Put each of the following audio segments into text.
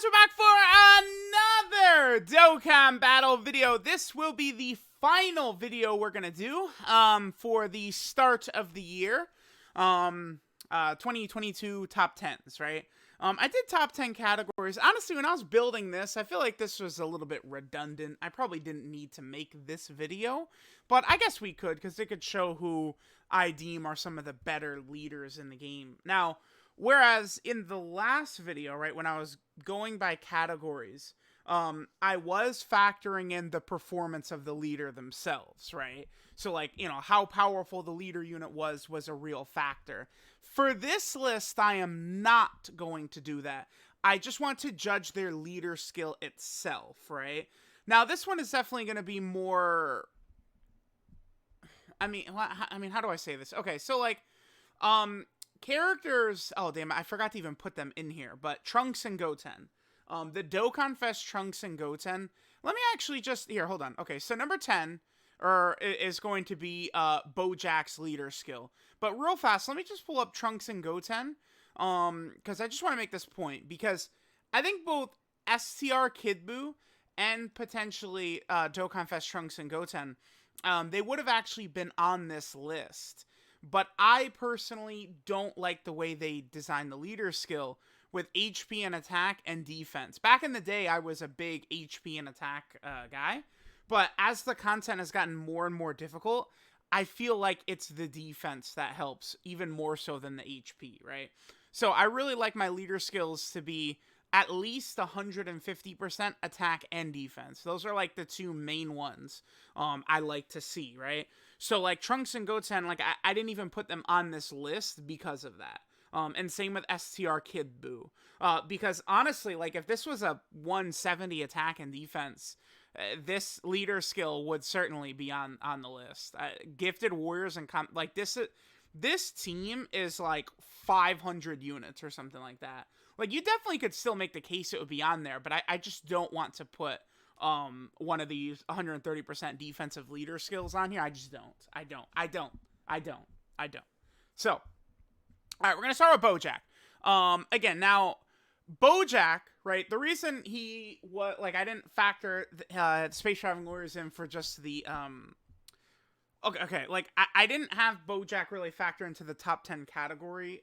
we're back for another Dokkan battle video. This will be the final video we're gonna do for the start of the year, 2022 top 10s, right? I did top 10 categories. Honestly, when I was building this, I feel like this was a little bit redundant. I probably didn't need to make this video, but I guess we could, because it could show who I deem are some of the better leaders in the game. Now, whereas in the last video, right, when I was going by categories, I was factoring in the performance of the leader themselves, right? So, like, you know, how powerful the leader unit was a real factor. For this list, I am not going to do that. I just want to judge their leader skill itself, right? Now, this one is definitely going to be more... I mean, how do I say this? Okay, so, like, characters... Oh, damn it, I forgot to even put them in here, but Trunks and Goten. The Dokkan Fest Trunks and Goten. Let me actually just... Here, hold on. Okay, so number 10 is going to be Bojack's leader skill. But real fast, let me just pull up Trunks and Goten. Because I just want to make this point. Because I think both Str Kid Buu and potentially Dokkan Fest Trunks and Goten, they would have actually been on this list. But I personally don't like the way they designed the leader skill with HP and attack and defense. Back in the day, I was a big HP and attack guy. But as the content has gotten more and more difficult, I feel like it's the defense that helps even more so than the HP, right? So I really like my leader skills to be at least 150% attack and defense. Those are like the two main ones I like to see, right? So like Trunks and Goten, like I didn't even put them on this list because of that. And same with Str Kid Buu. Because honestly, like if this was a 170 attack and defense, this leader skill would certainly be on the list. Gifted Warriors and like this team is like 500 units or something like that. Like you definitely could still make the case it would be on there, but I just don't want to put one of these 130% defensive leader skills on here. I just don't. I don't. So, all right, we're going to start with Bojack. Again, now, Bojack, right, the reason he was, like, I didn't factor Space Traveling Warriors in for just the, okay, like, I didn't have Bojack really factor into the top 10 category,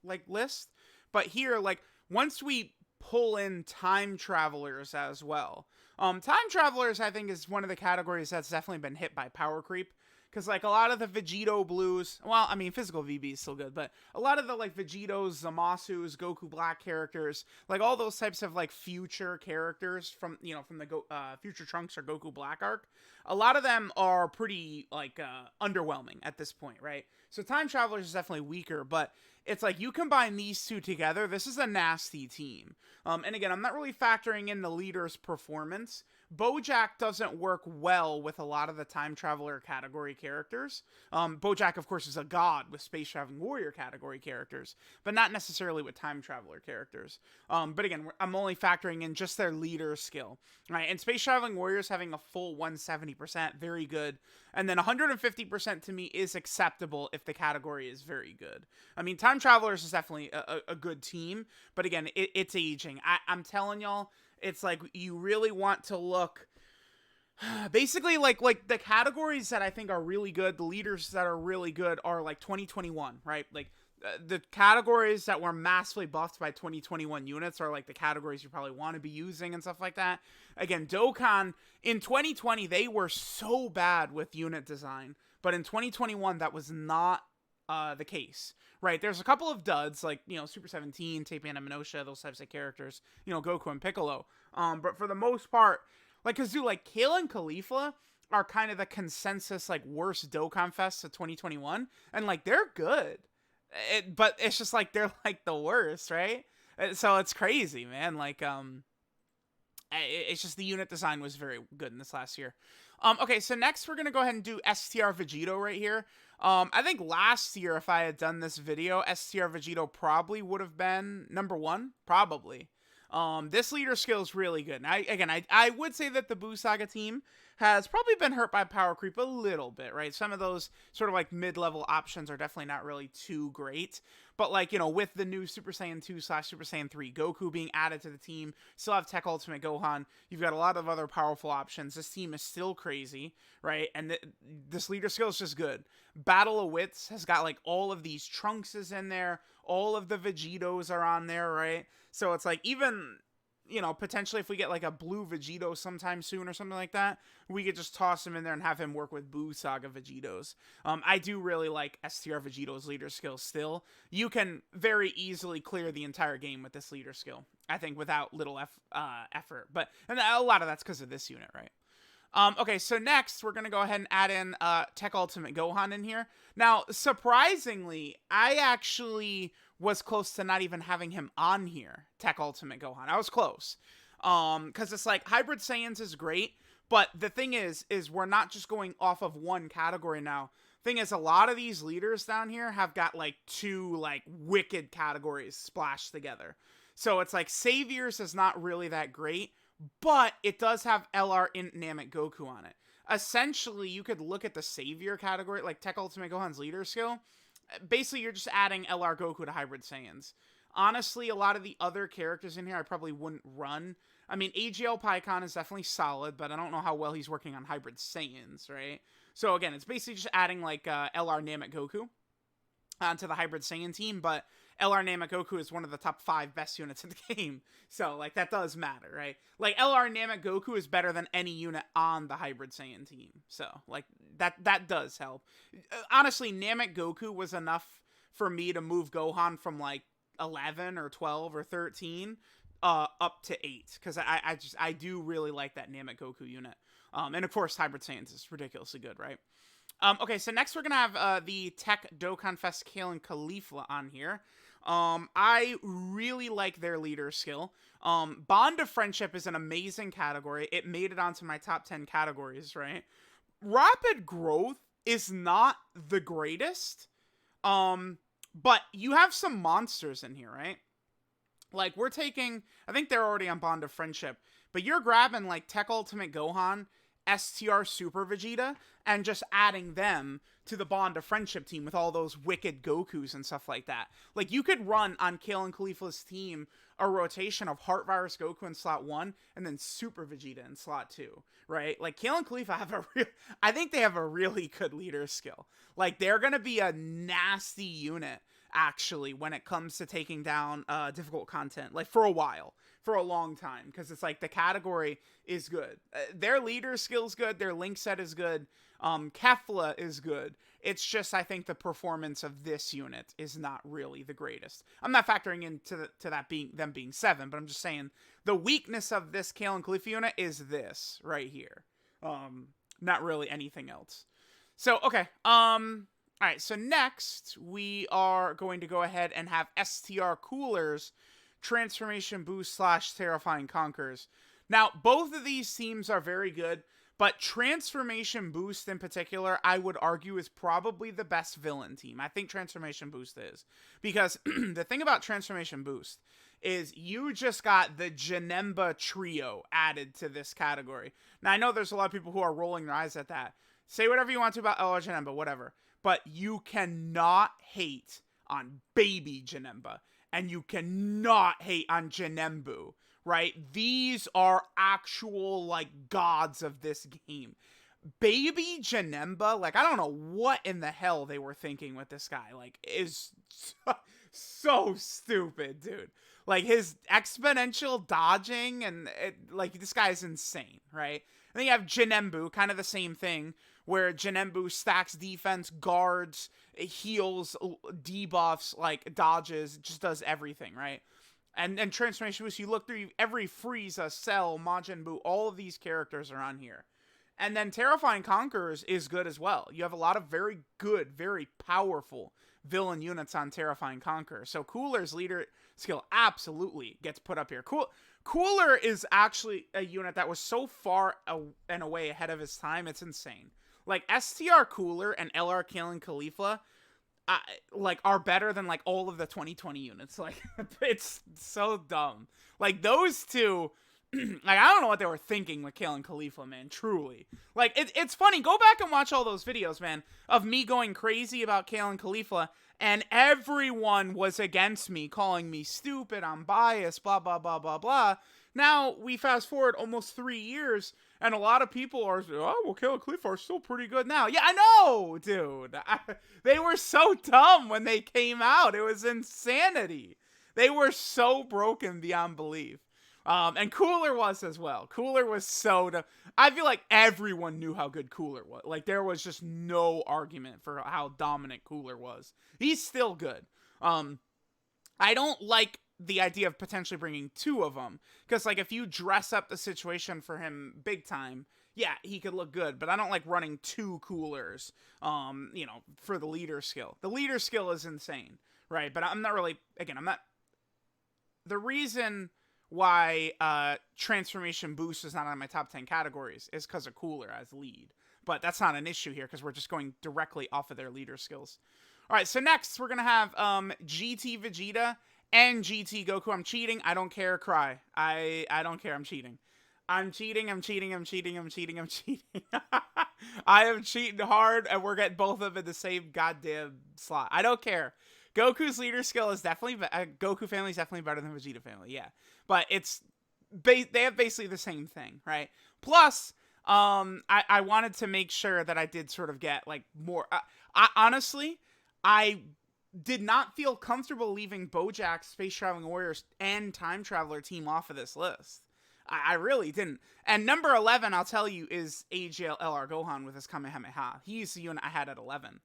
like, list, but here, like, once we pull in Time Travelers as well, Time Travelers, I think, is one of the categories that's definitely been hit by power creep. Because, like, a lot of the Vegito blues, well, I mean, physical VB is still good, but a lot of the, like, Vegitos, Zamasus, Goku Black characters, like, all those types of, like, future characters from, you know, from the Future Trunks or Goku Black arc, a lot of them are pretty, like, underwhelming at this point, right? So Time Travelers is definitely weaker, but it's like, you combine these two together, this is a nasty team. And again, I'm not really factoring in the leader's performance. Bojack doesn't work well with a lot of the Time Traveler category characters. Bojack, of course, is a god with Space Traveling Warrior category characters, but not necessarily with Time Traveler characters. But again, I'm only factoring in just their leader skill, right? And Space Traveling Warriors having a full 170%, very good. And then 150% to me is acceptable if the category is very good. I mean, Time Travelers is definitely a good team, but again, it's aging. I'm telling y'all, it's like you really want to look basically like the categories that I think are really good, the leaders that are really good are like 2021, right? Like the categories that were massively buffed by 2021 units are like the categories you probably want to be using and stuff like that. Again, Dokkan in 2020, they were so bad with unit design, but in 2021 that was not the case, right? There's a couple of duds, like, you know, Super 17, Tape and Minotia, those types of characters, you know, Goku and Piccolo. But for the most part, like, cause dude, like, Kale and Khalifa are kind of the consensus, like, worst Dokkan Fest of 2021, and, like, they're good. But it's just, like, they're, like, the worst, right? So it's crazy, man. Like, it's just the unit design was very good in this last year. Okay, so next we're gonna go ahead and do Str Vegito right here. I think last year, if I had done this video, Str Vegito probably would have been number 1, probably. This leader skill is really good. And I would say that the Buu Saga team has probably been hurt by power creep a little bit, right? Some of those sort of like mid-level options are definitely not really too great. But, like, you know, with the new Super Saiyan 2 / Super Saiyan 3 Goku being added to the team, still have Tech Ultimate Gohan, you've got a lot of other powerful options. This team is still crazy, right? And this leader skill is just good. Battle of Wits has got, like, all of these Trunkses in there. All of the Vegitos are on there, right? So it's like, even, you know, potentially if we get like a blue Vegito sometime soon or something like that, we could just toss him in there and have him work with Buu Saga Vegitos. I do really like Str Vegito's leader skill still. You can very easily clear the entire game with this leader skill, I think, without little effort. But and a lot of that's because of this unit, right? Okay, so next, we're going to go ahead and add in Tech Ultimate Gohan in here. Now, surprisingly, I actually was close to not even having him on here, Tech Ultimate Gohan. I was close. Because it's like, Hybrid Saiyans is great, but the thing is we're not just going off of one category now. Thing is, a lot of these leaders down here have got, like, 2, like, wicked categories splashed together. So it's like, Saviors is not really that great, but it does have LR Namek Goku on it. Essentially, you could look at the Savior category, like Tech Ultimate Gohan's leader skill. Basically, you're just adding LR Goku to Hybrid Saiyans. Honestly, a lot of the other characters in here I probably wouldn't run. I mean, AGL Pikkon is definitely solid, but I don't know how well he's working on Hybrid Saiyans, right? So again, it's basically just adding, like, LR Namek Goku onto the Hybrid Saiyan team, but LR Namek Goku is one of the top 5 best units in the game. So, like, that does matter, right? Like, LR Namek Goku is better than any unit on the Hybrid Saiyan team. So, like, that does help. Honestly, Namek Goku was enough for me to move Gohan from, like, 11 or 12 or 13 up to 8. Because I do really like that Namek Goku unit. And, of course, Hybrid Saiyans is ridiculously good, right? Okay, so next we're going to have the Tech Dokkan Fest Kale and Khalifa on here. I really like their leader skill. Bond of Friendship is an amazing category. It made it onto my top 10 categories, right? Rapid Growth is not the greatest, but you have some monsters in here, right? Like, we're taking, I think they're already on Bond of Friendship, but you're grabbing, like, Tech Ultimate Gohan, STR Super Vegeta, and just adding them to the Bond of Friendship team with all those wicked Gokus and stuff like that. Like, you could run on Kale and Khalifa's team a rotation of Heart Virus Goku in slot 1 and then Super Vegeta in slot 2, right? Like, Kale and Khalifa have I think they have a really good leader skill. Like, they're going to be a nasty unit, actually, when it comes to taking down difficult content, like, for a while. For a long time, because it's like the category is good. Their leader skill's good. Their link set is good. Kefla is good. It's just, I think the performance of this unit is not really the greatest. I'm not factoring into that being them being 7, but I'm just saying the weakness of this Kale and Khalifa unit is this right here. Not really anything else. So, okay. All right. So next we are going to go ahead and have STR Coolers Transformation Boost / Terrifying Conquerors. Now, both of these teams are very good, but Transformation Boost in particular, I would argue, is probably the best villain team. I think Transformation Boost is. Because the thing about Transformation Boost is you just got the Janemba trio added to this category. Now, I know there's a lot of people who are rolling their eyes at that. Say whatever you want to about Janemba, whatever. But you cannot hate on baby Janemba. And you cannot hate on Janembu, right? These are actual, like, gods of this game. Baby Janemba, like, I don't know what in the hell they were thinking with this guy. Like, is so stupid, dude. Like, his exponential dodging and, like, this guy is insane, right? And then you have Janembu, kind of the same thing, where Janembu stacks defense, guards, heals, debuffs, like, dodges, just does everything, right? And Transformation Boost, you look through every Frieza, Cell, Majin Buu, all of these characters are on here. And then Terrifying Conquerors is good as well. You have a lot of very good, very powerful villain units on Terrifying Conquerors. So Cooler's leader skill absolutely gets put up here. Cooler is actually a unit that was so far and away ahead of his time, it's insane. Like, STR Cooler and LR Kale and Khalifa, like, are better than, like, all of the 2020 units. Like, it's so dumb. Like, those two, like, I don't know what they were thinking with Kale and Khalifa, man, truly. Like, it's funny, go back and watch all those videos, man, of me going crazy about Kale and Khalifa, And everyone was against me, calling me stupid, I'm biased, blah, blah, blah, blah, blah. Now, we fast forward almost 3 years, and a lot of people are, oh, well, Kale and Khalifa are still pretty good now. Yeah, I know, dude. They were so dumb when they came out. It was insanity. They were so broken beyond belief. And Cooler was as well. Cooler was so dumb. I feel like everyone knew how good Cooler was. Like, there was just no argument for how dominant Cooler was. He's still good. I don't like the idea of potentially bringing 2 of them, because like if you dress up the situation for him big time, yeah, he could look good, but I don't like running 2 Coolers, you know, for the leader skill. The leader skill is insane, right? But I'm not really, again, I'm not, the reason why Transformation Boost is not on my top 10 categories is because of Cooler as lead, but that's not an issue here because we're just going directly off of their leader skills. All right, so next we're going to have GT Vegeta and GT Goku. I'm cheating. I don't care. Cry. I don't care. I'm cheating. I'm cheating. I'm cheating. I'm cheating. I'm cheating. I'm cheating. I am cheating hard, and we're getting both of them in the same goddamn slot. I don't care. Goku's leader skill is definitely Goku family is definitely better than Vegeta family. Yeah, but it's they have basically the same thing, right? Plus, I wanted to make sure that I did sort of get like more. Honestly, I did not feel comfortable leaving Bojack, Space Traveling Warriors, and Time Traveler team off of this list. I really didn't. And number 11, I'll tell you, is AGL Gohan with his Kamehameha. He's the unit I had at 11.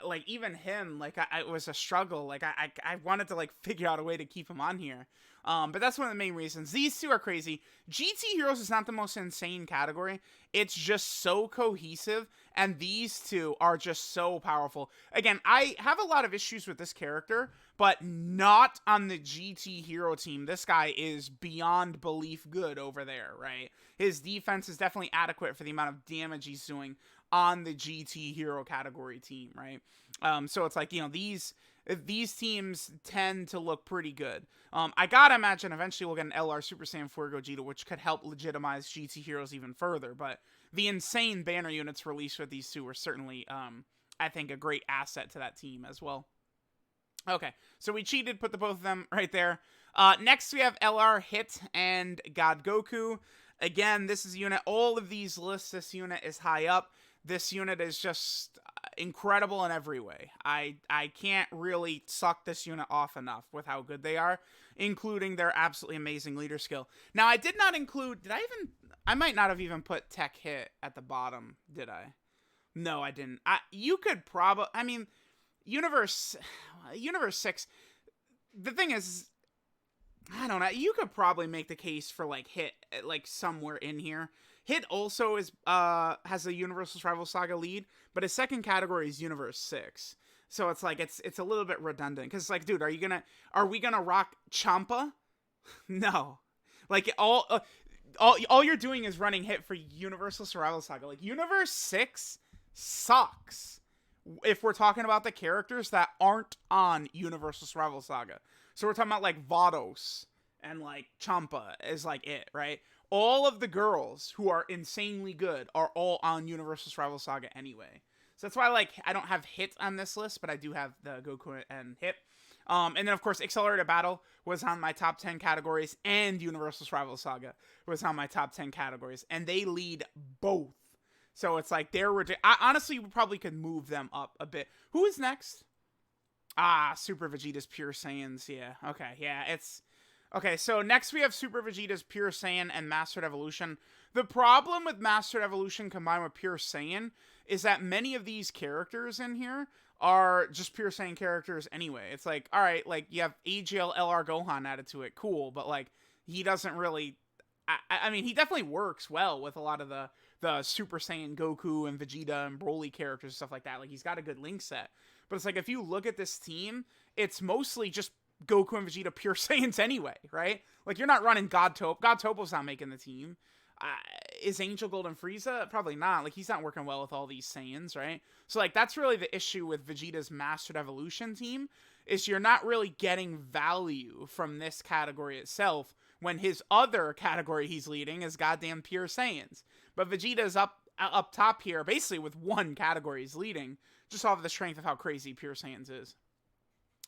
Like, even him, like, it was a struggle. Like, I wanted to, like, figure out a way to keep him on here. But that's one of the main reasons. These 2 are crazy. GT Heroes is not the most insane category. It's just so cohesive, and these 2 are just so powerful. Again, I have a lot of issues with this character, but not on the GT Hero team. This guy is beyond belief good over there, right? His defense is definitely adequate for the amount of damage he's doing on the GT Hero category team, right? So it's like, you know, these teams tend to look pretty good. I gotta imagine eventually we'll get an LR Super Saiyan 4 Gogeta, which could help legitimize GT Heroes even further, but the insane banner units released with these 2 are certainly, I think, a great asset to that team as well. Okay, so we cheated, put the both of them right there. Next we have LR Hit and God Goku. Again, this is a unit, all of these lists, this unit is high up. This unit is just incredible in every way. I can't really suck this unit off enough with how good they are, including their absolutely amazing leader skill. Now, I did not include, I might not have even put Tech Hit at the bottom, did I? No, I didn't. You could probably, I mean, Universe 6, the thing is, I don't know, you could probably make the case for, like, Hit, like, somewhere in here. Hit also is has a Universal Rival Saga lead, but his second category is Universe 6. So it's like it's a little bit redundant, cuz like, dude, are we going to rock Champa? No. Like all you're doing is running Hit for Universal Survival Saga. Like, Universe 6 sucks if we're talking about the characters that aren't on Universal Survival Saga. So we're talking about like Vados and like Champa is like it, right? All of the girls who are insanely good are all on Universal Rival Saga anyway. So that's why, like, I don't have Hit on this list, but I do have the Goku and Hit. And then, of course, Accelerated Battle was on my top 10 categories, and Universal Rival Saga was on my top 10 categories, and they lead both. So it's like, honestly, we probably could move them up a bit. Who is next? Super Vegeta's Pure Saiyans, yeah. Okay, yeah, it's... Okay, so next we have Super Vegeta's Pure Saiyan and Mastered Evolution. The problem with Mastered Evolution combined with Pure Saiyan is that many of these characters in here are just Pure Saiyan characters anyway. It's like, alright, like, you have AGL LR Gohan added to it, cool, but, like, he doesn't really... I mean, he definitely works well with a lot of the Super Saiyan Goku and Vegeta and Broly characters and stuff like that. Like, he's got a good link set. But it's like, if you look at this team, it's mostly just Goku and Vegeta Pure Saiyans anyway, right? Like, you're not running God Toppo. God Toppo's not making the team. Is Angel Gold and Frieza? Probably not. Like, he's not working well with all these Saiyans, right? So, like, that's really the issue with Vegeta's Mastered Evolution team, is you're not really getting value from this category itself when his other category he's leading is goddamn Pure Saiyans. But Vegeta's up top here, basically with one category he's leading, just off of the strength of how crazy Pure Saiyans is.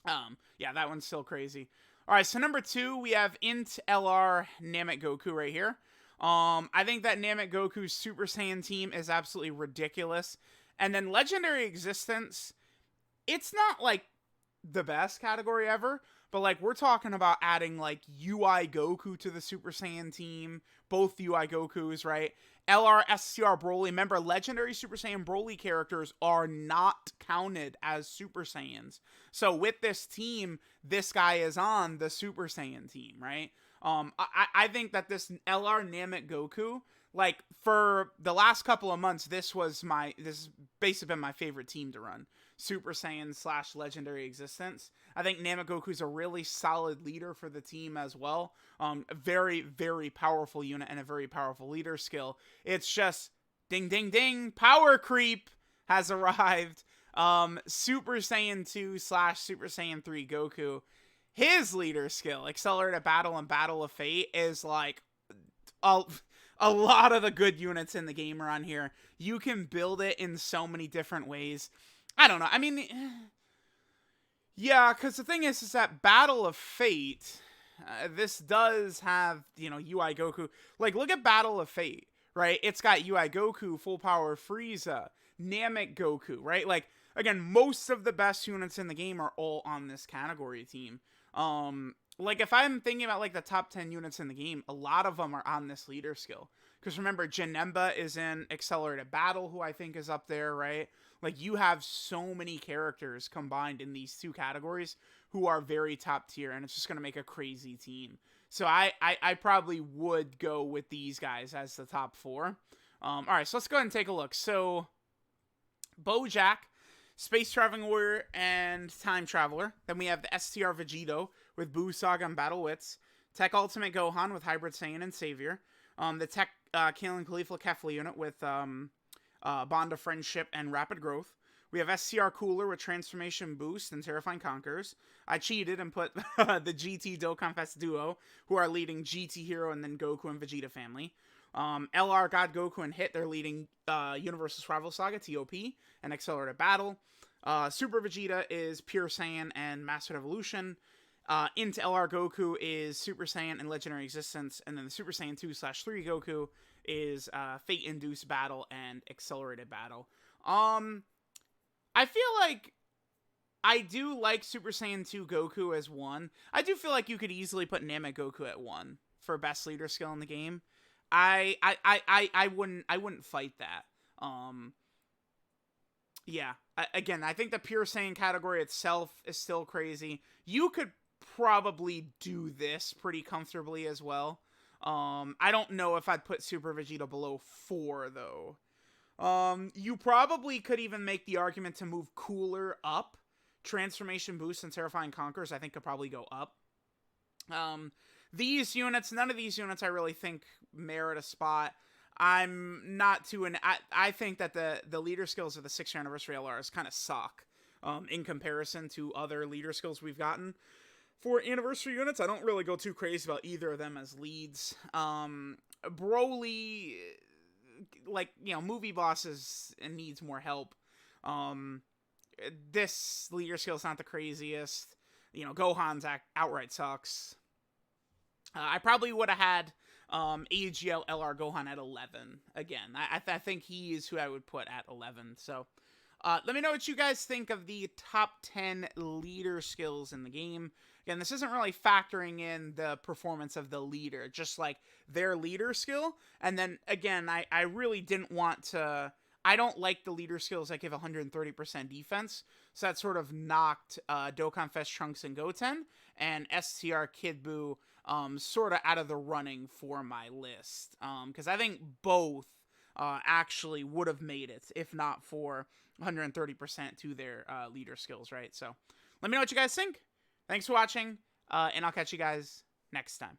Yeah, that one's still crazy. All right, so number 2, we have Int LR Namek Goku right here. I think that Namek Goku's Super Saiyan team is absolutely ridiculous. And then Legendary Existence, it's not like the best category ever, but like we're talking about adding like UI Goku to the Super Saiyan team, both UI Gokus, right? LR SCR Broly. Remember, legendary Super Saiyan Broly characters are not counted as Super Saiyans. So with this team, this guy is on the Super Saiyan team, right? I think that this LR Namek Goku, like for the last couple of months, this has basically been my favorite team to run. Super Saiyan / Legendary Existence. I think Namek Goku's a really solid leader for the team as well. A very, very powerful unit and a very powerful leader skill. It's just ding, ding, ding. Power creep has arrived. Super Saiyan 2 / Super Saiyan 3 Goku. His leader skill, Accelerated Battle and Battle of Fate, is like a lot of the good units in the game are on here. You can build it in so many different ways. I don't know. I mean, yeah, because the thing is that Battle of Fate, this does have, UI Goku. Like, look at Battle of Fate, right? It's got UI Goku, Full Power Frieza, Namek Goku, right? Like, again, most of the best units in the game are all on this category team. Like, if I'm thinking about, like, the top 10 units in the game, a lot of them are on this leader skill. Because remember, Janemba is in Accelerated Battle, who I think is up there, right? Like, you have so many characters combined in these two categories who are very top tier, and it's just going to make a crazy team. So I probably would go with these guys as the top 4. All right, so let's go ahead and take a look. So, Bojack, Space Traveling Warrior, and Time Traveler. Then we have the Str Vegito with Buu Saga and Battle Wits. Tech Ultimate Gohan with Hybrid Saiyan and Savior. The Tech Kale and Khalifa Kefla unit with Bond of Friendship and Rapid Growth. We have SCR Cooler with Transformation Boost and Terrifying Conquerors. I cheated and put the GT Dokkan Fest duo, who are leading GT Hero and then Goku and Vegeta family. LR God Goku and Hit, they're leading Universal Rival Saga, TOP, and Accelerated Battle. Super Vegeta is Pure Saiyan and Mastered Evolution. Into LR Goku is Super Saiyan and Legendary Existence, and then the Super Saiyan 2 / 3 Goku is Fate Induced Battle and Accelerated Battle. I feel like I do like Super Saiyan 2 Goku as 1. I do feel like you could easily put Namek Goku at 1 for best leader skill in the game. I wouldn't fight that. Yeah. Again, I think the Pure Saiyan category itself is still crazy. You could probably do this pretty comfortably as well. I don't know if I'd put Super Vegeta below 4, though. You probably could even make the argument to move Cooler up. Transformation Boost and Terrifying Conquerors, I think, could probably go up. These units, none of these units I really think merit a spot. I'm not too... I think that the leader skills of the 6th Anniversary LRs kind of suck in comparison to other leader skills we've gotten. For Anniversary units, I don't really go too crazy about either of them as leads. Broly, like, movie bosses and needs more help. This leader skill is not the craziest. Gohan's outright sucks. I probably would have had AGL LR Gohan at 11. Again, I think he is who I would put at 11. So, let me know what you guys think of the top 10 leader skills in the game. Again, this isn't really factoring in the performance of the leader, just like their leader skill. And then, again, I really didn't want to... I don't like the leader skills that give 130% defense, so that sort of knocked Dokkan Fest Trunks and Goten and STR Kid Buu sort of out of the running for my list. Because I think both actually would have made it, if not for 130% to their leader skills, right? So let me know what you guys think. Thanks for watching, and I'll catch you guys next time.